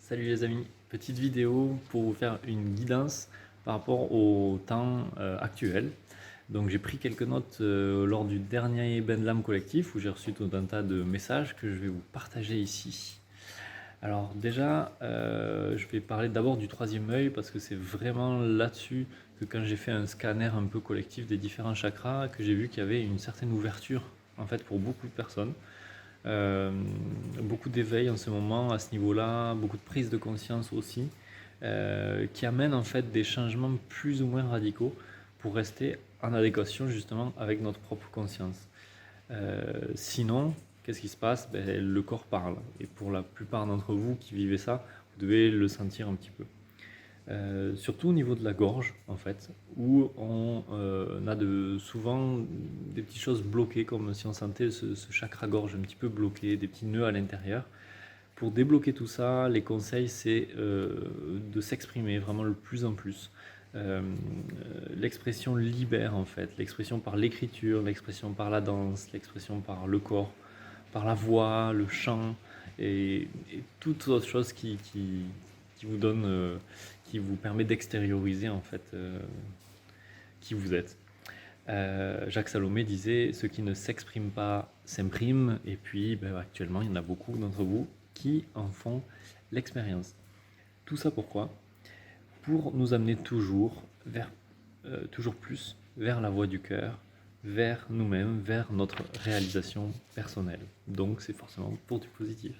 Salut les amis, petite vidéo pour vous faire une guidance par rapport au temps actuel. Donc j'ai pris quelques notes lors du dernier Benlam collectif où j'ai reçu tout un tas de messages que je vais vous partager ici. Alors déjà, je vais parler d'abord du troisième œil parce que c'est vraiment là-dessus que quand j'ai fait un scanner un peu collectif des différents chakras, que j'ai vu qu'il y avait une certaine ouverture en fait pour beaucoup de personnes. Euh, Beaucoup d'éveil en ce moment à ce niveau-là, beaucoup de prise de conscience aussi, qui amène en fait des changements plus ou moins radicaux pour rester en adéquation justement avec notre propre conscience. Sinon, qu'est-ce qui se passe? Le corps parle. Et pour la plupart d'entre vous qui vivez ça, vous devez le sentir un petit peu. Surtout au niveau de la gorge, en fait, où on a souvent des petites choses bloquées, comme si on sentait ce chakra-gorge un petit peu bloqué, des petits nœuds à l'intérieur. Pour débloquer tout ça, les conseils, c'est de s'exprimer vraiment le plus en plus. L'expression libère, en fait, l'expression par l'écriture, l'expression par la danse, l'expression par le corps, par la voix, le chant, et toute autre chose qui vous donne, qui vous permet d'extérioriser en fait qui vous êtes. Jacques Salomé disait: "Ce qui ne s'exprime pas s'imprime", et puis actuellement il y en a beaucoup d'entre vous qui en font l'expérience. Tout ça pourquoi? Pour nous amener toujours vers, toujours plus vers la voie du cœur, vers nous-mêmes, vers notre réalisation personnelle. Donc c'est forcément pour du positif.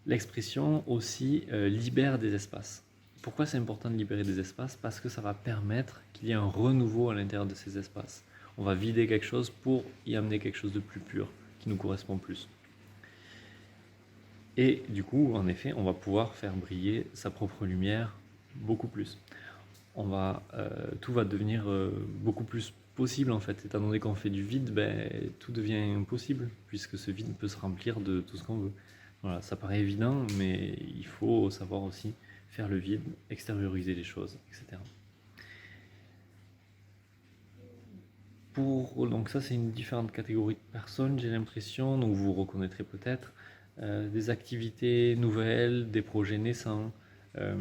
L'expression aussi libère des espaces. Pourquoi c'est important de libérer des espaces? Parce que ça va permettre qu'il y ait un renouveau à l'intérieur de ces espaces. On va vider quelque chose pour y amener quelque chose de plus pur, qui nous correspond plus. Et du coup, en effet, on va pouvoir faire briller sa propre lumière beaucoup plus. Tout va devenir beaucoup plus possible en fait. Étant donné qu'on fait du vide, tout devient possible, puisque ce vide peut se remplir de tout ce qu'on veut. Voilà, ça paraît évident, mais il faut savoir aussi faire le vide, extérioriser les choses, etc. Donc ça, c'est une différente catégorie de personnes, j'ai l'impression, donc vous reconnaîtrez peut-être des activités nouvelles, des projets naissants. Euh,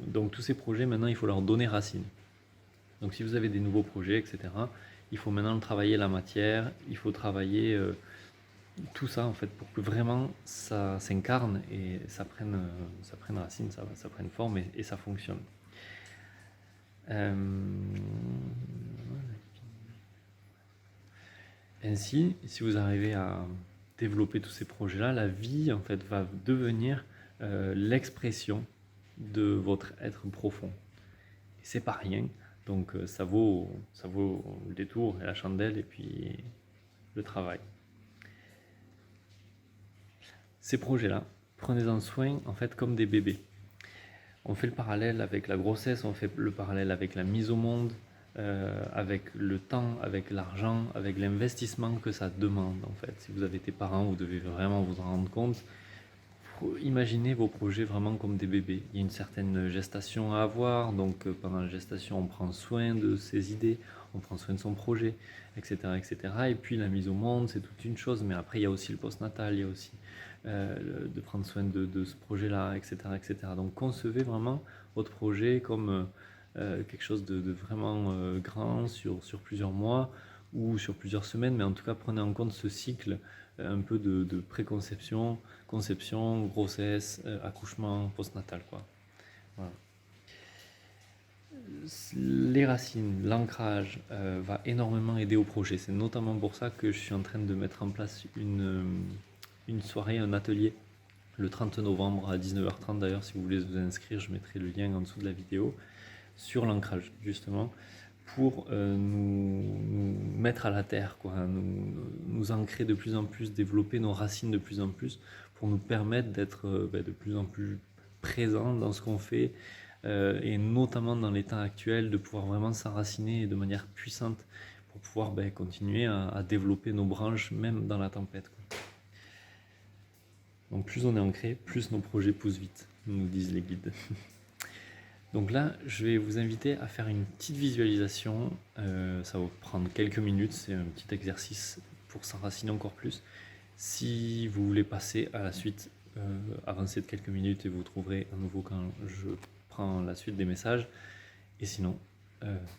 donc tous ces projets, maintenant, il faut leur donner racine. Donc si vous avez des nouveaux projets, etc., il faut maintenant travailler la matière, il faut travailler tout ça en fait pour que vraiment ça s'incarne et ça prenne racine, ça prenne forme et ça fonctionne. Euh, Ainsi, si vous arrivez à développer tous ces projets-là, la vie en fait va devenir l'expression de votre être profond. Et c'est pas rien, donc ça vaut le détour et la chandelle et puis le travail. Ces projets-là, prenez-en soin en fait comme des bébés. On fait le parallèle avec la grossesse, on fait le parallèle avec la mise au monde, avec le temps, avec l'argent, avec l'investissement que ça demande en fait. Si vous avez des parents, vous devez vraiment vous en rendre compte. Imaginez vos projets vraiment comme des bébés. Il y a une certaine gestation à avoir, donc pendant la gestation, on prend soin de ses idées, on prend soin de son projet, etc., etc. Et puis la mise au monde, c'est toute une chose, mais après il y a aussi le postnatal, il y a aussi de prendre soin de ce projet-là, etc., etc. Donc concevez vraiment votre projet comme quelque chose de vraiment grand sur plusieurs mois ou sur plusieurs semaines, mais en tout cas prenez en compte ce cycle un peu de préconception, conception, grossesse, accouchement, postnatal, quoi. Voilà. Les racines, l'ancrage va énormément aider au projet. C'est notamment pour ça que je suis en train de mettre en place une soirée, un atelier, le 30 novembre à 19h30 d'ailleurs. Si vous voulez vous inscrire, je mettrai le lien en dessous de la vidéo, sur l'ancrage justement, pour nous mettre à la terre, quoi, nous ancrer de plus en plus, développer nos racines de plus en plus, pour nous permettre d'être de plus en plus présents dans ce qu'on fait, et notamment dans les temps actuels, de pouvoir vraiment s'enraciner de manière puissante pour pouvoir continuer à développer nos branches, même dans la tempête, quoi. Donc plus on est ancré, plus nos projets poussent vite, nous disent les guides. Donc là, je vais vous inviter à faire une petite visualisation. Ça va vous prendre quelques minutes, c'est un petit exercice pour s'enraciner encore plus. Si vous voulez passer à la suite, avancer de quelques minutes et vous trouverez à nouveau quand je prends la suite des messages. Et sinon,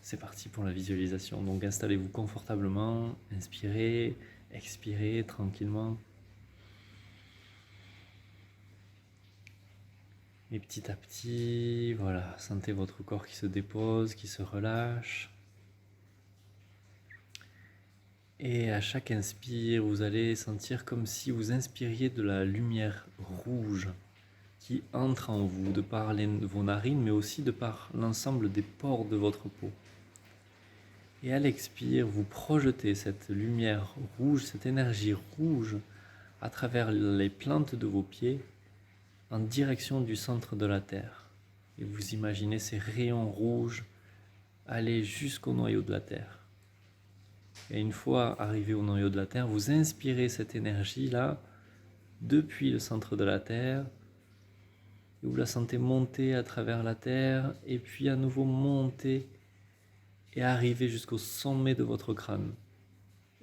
c'est parti pour la visualisation. Donc installez-vous confortablement, inspirez, expirez tranquillement. Et petit à petit, voilà, sentez votre corps qui se dépose, qui se relâche. Et à chaque inspire, vous allez sentir comme si vous inspiriez de la lumière rouge qui entre en vous de par vos narines, mais aussi de par l'ensemble des pores de votre peau. Et à l'expire, vous projetez cette lumière rouge, cette énergie rouge à travers les plantes de vos pieds en direction du centre de la Terre. Et vous imaginez ces rayons rouges aller jusqu'au noyau de la Terre. Et une fois arrivé au noyau de la Terre, vous inspirez cette énergie-là depuis le centre de la Terre. Et vous la sentez monter à travers la Terre et puis à nouveau monter et arriver jusqu'au sommet de votre crâne.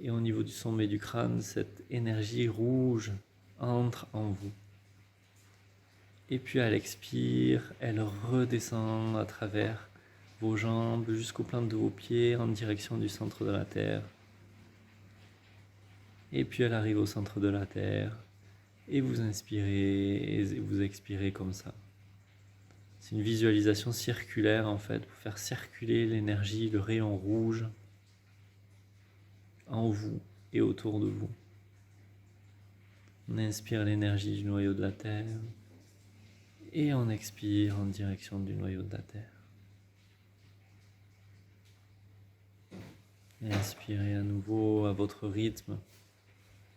Et au niveau du sommet du crâne, cette énergie rouge entre en vous. Et puis à l'expire, elle redescend à travers vos jambes jusqu'aux plantes de vos pieds en direction du centre de la Terre. Et puis elle arrive au centre de la Terre. Et vous inspirez et vous expirez comme ça. C'est une visualisation circulaire en fait, pour faire circuler l'énergie, le rayon rouge en vous et autour de vous. On inspire l'énergie du noyau de la Terre et on expire en direction du noyau de la Terre. Et inspirez à nouveau à votre rythme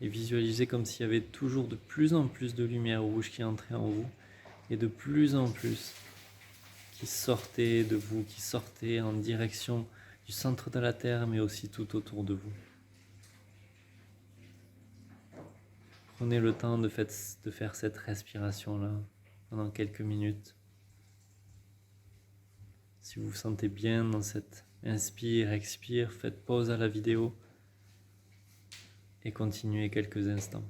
et visualisez comme s'il y avait toujours de plus en plus de lumière rouge qui entrait en vous et de plus en plus qui sortait de vous, qui sortait en direction du centre de la Terre mais aussi tout autour de vous. Prenez le temps de faire cette respiration-là pendant quelques minutes. Si vous vous sentez bien dans cette inspire, expire, faites pause à la vidéo et continuez quelques instants.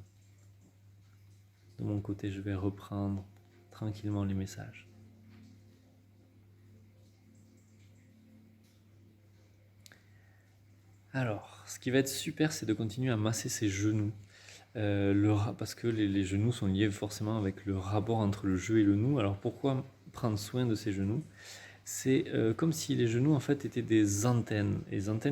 De mon côté, je vais reprendre tranquillement les messages. Alors, ce qui va être super, c'est de continuer à masser ses genoux. Parce que les genoux sont liés forcément avec le rapport entre le je et le nous. Alors pourquoi prendre soin de ses genoux ? C'est comme si les genoux en fait étaient des antennes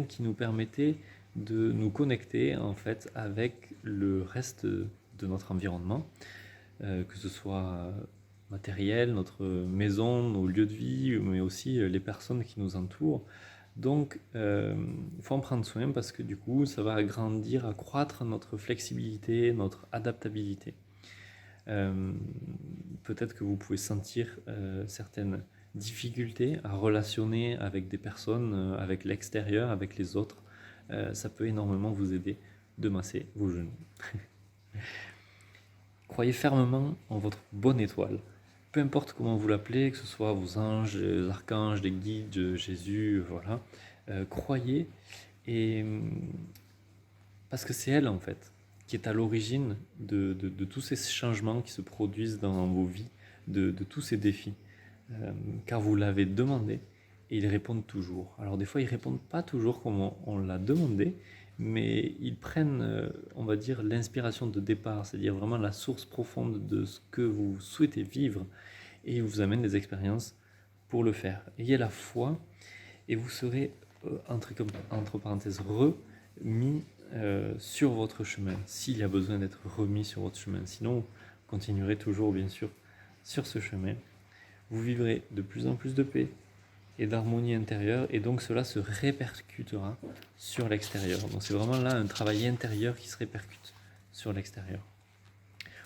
qui nous permettaient de nous connecter en fait avec le reste de notre environnement, que ce soit matériel, notre maison, nos lieux de vie, mais aussi les personnes qui nous entourent. Donc, il faut en prendre soin parce que du coup, ça va agrandir, accroître notre flexibilité, notre adaptabilité. Peut-être que vous pouvez sentir certaines difficultés à relationner avec des personnes, avec l'extérieur, avec les autres. Ça peut énormément vous aider de masser vos genoux. Croyez fermement en votre bonne étoile. Peu importe comment vous l'appelez, que ce soit vos anges, les archanges, les guides, Jésus, voilà. Croyez, et parce que c'est elle en fait qui est à l'origine de tous ces changements qui se produisent dans vos vies, de tous ces défis. Car vous l'avez demandé et ils répondent toujours. Alors des fois ils répondent pas toujours comme on l'a demandé, mais ils prennent, on va dire, l'inspiration de départ, c'est-à-dire vraiment la source profonde de ce que vous souhaitez vivre, et ils vous amènent des expériences pour le faire. Ayez la foi et vous serez, entre parenthèses, remis sur votre chemin, s'il y a besoin d'être remis sur votre chemin. Sinon, vous continuerez toujours, bien sûr, sur ce chemin. Vous vivrez de plus en plus de paix et d'harmonie intérieure, et donc cela se répercutera sur l'extérieur. Donc c'est vraiment là un travail intérieur qui se répercute sur l'extérieur.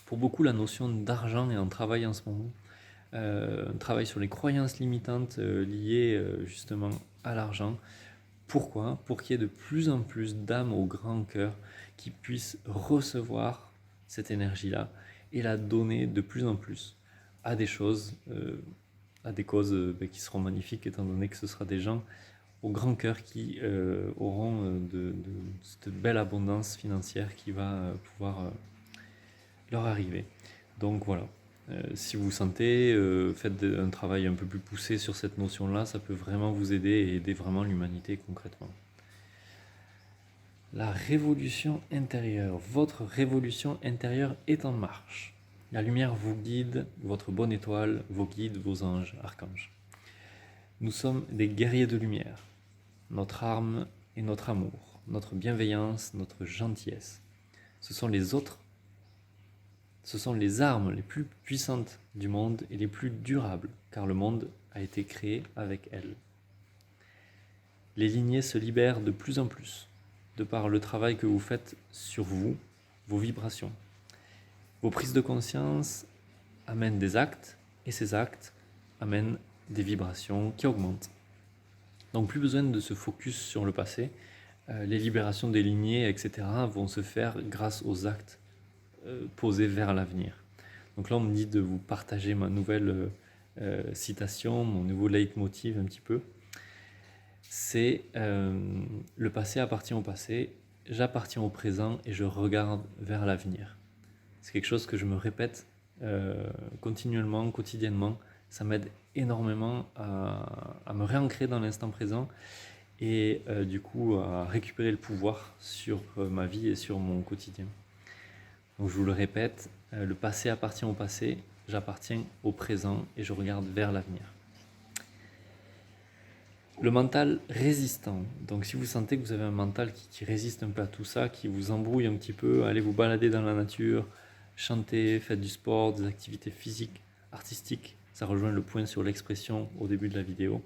Pour beaucoup, la notion d'argent est en travail en ce moment. Un travail sur les croyances limitantes liées justement à l'argent. Pourquoi ? Pour qu'il y ait de plus en plus d'âmes au grand cœur qui puissent recevoir cette énergie-là et la donner de plus en plus à des choses, à des causes qui seront magnifiques, étant donné que ce sera des gens au grand cœur qui auront de cette belle abondance financière qui va pouvoir leur arriver. Donc voilà. Si vous sentez, faites un travail un peu plus poussé sur cette notion-là, ça peut vraiment vous aider et aider vraiment l'humanité concrètement. La révolution intérieure. Votre révolution intérieure est en marche. La lumière vous guide, votre bonne étoile, vos guides, vos anges, archanges. Nous sommes des guerriers de lumière. Notre arme est notre amour, notre bienveillance, notre gentillesse. Ce sont les armes les plus puissantes du monde et les plus durables, car le monde a été créé avec elles. Les lignées se libèrent de plus en plus, de par le travail que vous faites sur vous, vos vibrations. Vos prises de conscience amènent des actes, et ces actes amènent des vibrations qui augmentent. Donc plus besoin de se focus sur le passé. Les libérations des lignées, etc. vont se faire grâce aux actes posés vers l'avenir. Donc là, on me dit de vous partager ma nouvelle citation, mon nouveau leitmotiv un petit peu. C'est le passé appartient au passé, j'appartiens au présent et je regarde vers l'avenir. C'est quelque chose que je me répète continuellement, quotidiennement. Ça m'aide énormément à me réancrer dans l'instant présent et du coup à récupérer le pouvoir sur ma vie et sur mon quotidien. Donc je vous le répète, le passé appartient au passé, j'appartiens au présent et je regarde vers l'avenir. Le mental résistant. Donc si vous sentez que vous avez un mental qui résiste un peu à tout ça, qui vous embrouille un petit peu, allez vous balader dans la nature, chantez, faites du sport, des activités physiques, artistiques. Ça rejoint le point sur l'expression au début de la vidéo.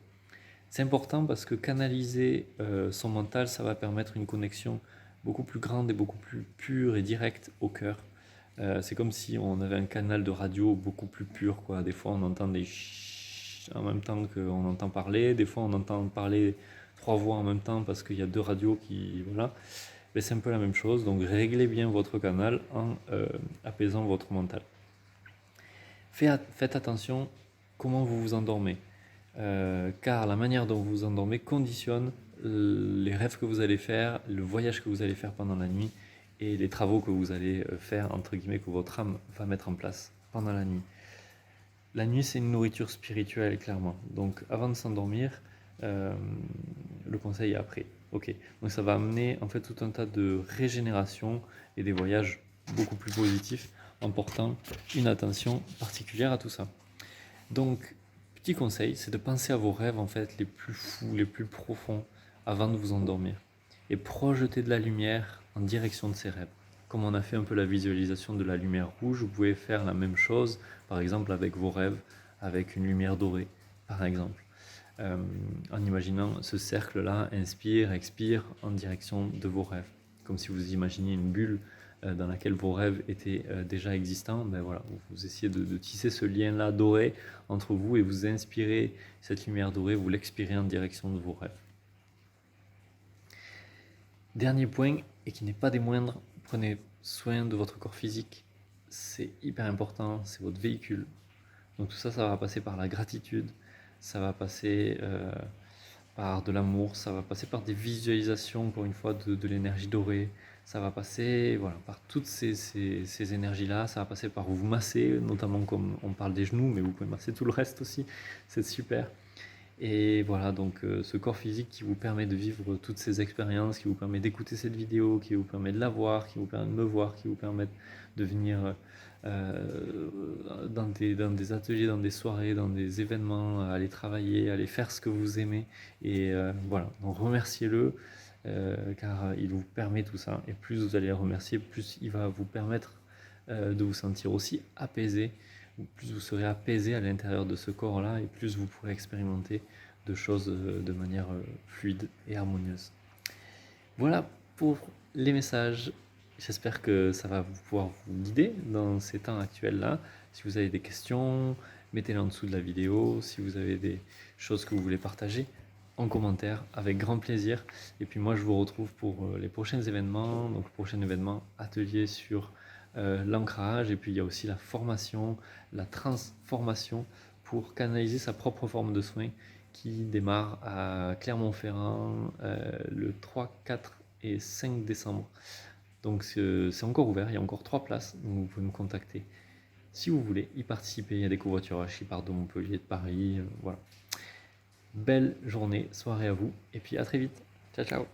C'est important parce que canaliser son mental, ça va permettre une connexion beaucoup plus grande et beaucoup plus pure et directe au cœur. C'est comme si on avait un canal de radio beaucoup plus pur, quoi. Des fois, on entend des en même temps qu'on entend parler. Des fois, on entend parler 3 voix en même temps parce qu'il y a 2 radios qui... Voilà. Mais c'est un peu la même chose. Donc, réglez bien votre canal en apaisant votre mental. Faites attention comment vous vous endormez. Car la manière dont vous vous endormez conditionne les rêves que vous allez faire, le voyage que vous allez faire pendant la nuit et les travaux que vous allez faire, entre guillemets, que votre âme va mettre en place pendant la nuit. La nuit, c'est une nourriture spirituelle, clairement. Donc, avant de s'endormir, le conseil est après. Ok. Donc, ça va amener en fait tout un tas de régénération et des voyages beaucoup plus positifs en portant une attention particulière à tout ça. Donc, petit conseil, c'est de penser à vos rêves en fait les plus fous, les plus profonds avant de vous endormir et projeter de la lumière en direction de ces rêves. Comme on a fait un peu la visualisation de la lumière rouge, vous pouvez faire la même chose, par exemple avec vos rêves, avec une lumière dorée, par exemple. En imaginant ce cercle-là, inspire, expire en direction de vos rêves. Comme si vous imaginiez une bulle dans laquelle vos rêves étaient déjà existants. Ben voilà, vous essayez de tisser ce lien-là doré entre vous et vous inspirez cette lumière dorée, vous l'expirez en direction de vos rêves. Dernier point, et qui n'est pas des moindres, prenez soin de votre corps physique. C'est hyper important, c'est votre véhicule. Donc tout ça, ça va passer par la gratitude, ça va passer par de l'amour, ça va passer par des visualisations, encore une fois, de l'énergie dorée. Ça va passer voilà, par toutes ces énergies-là, ça va passer par vous masser, notamment comme on parle des genoux, mais vous pouvez masser tout le reste aussi, c'est super. Et voilà, donc ce corps physique qui vous permet de vivre toutes ces expériences, qui vous permet d'écouter cette vidéo, qui vous permet de la voir, qui vous permet de me voir, qui vous permet de venir dans des ateliers, dans des soirées, dans des événements, aller travailler, aller faire ce que vous aimez. Et voilà, donc remerciez-le car il vous permet tout ça. Et plus vous allez le remercier, plus il va vous permettre de vous sentir aussi apaisé. Plus vous serez apaisé à l'intérieur de ce corps-là et plus vous pourrez expérimenter de choses de manière fluide et harmonieuse. Voilà pour les messages. J'espère que ça va pouvoir vous guider dans ces temps actuels-là. Si vous avez des questions, mettez-les en dessous de la vidéo. Si vous avez des choses que vous voulez partager, en commentaire, avec grand plaisir. Et puis moi, je vous retrouve pour les prochains événements. Donc, le prochain événement, atelier sur l'ancrage. Et puis, il y a aussi la formation, la transformation pour canaliser sa propre forme de soin qui démarre à Clermont-Ferrand le 3, 4 et 5 décembre. Donc c'est encore ouvert, il y a encore 3 places, donc vous pouvez me contacter si vous voulez y participer. Il y a des covoiturages qui partent de Montpellier, de Paris, voilà. Belle journée, soirée à vous, et puis à très vite. Ciao, ciao.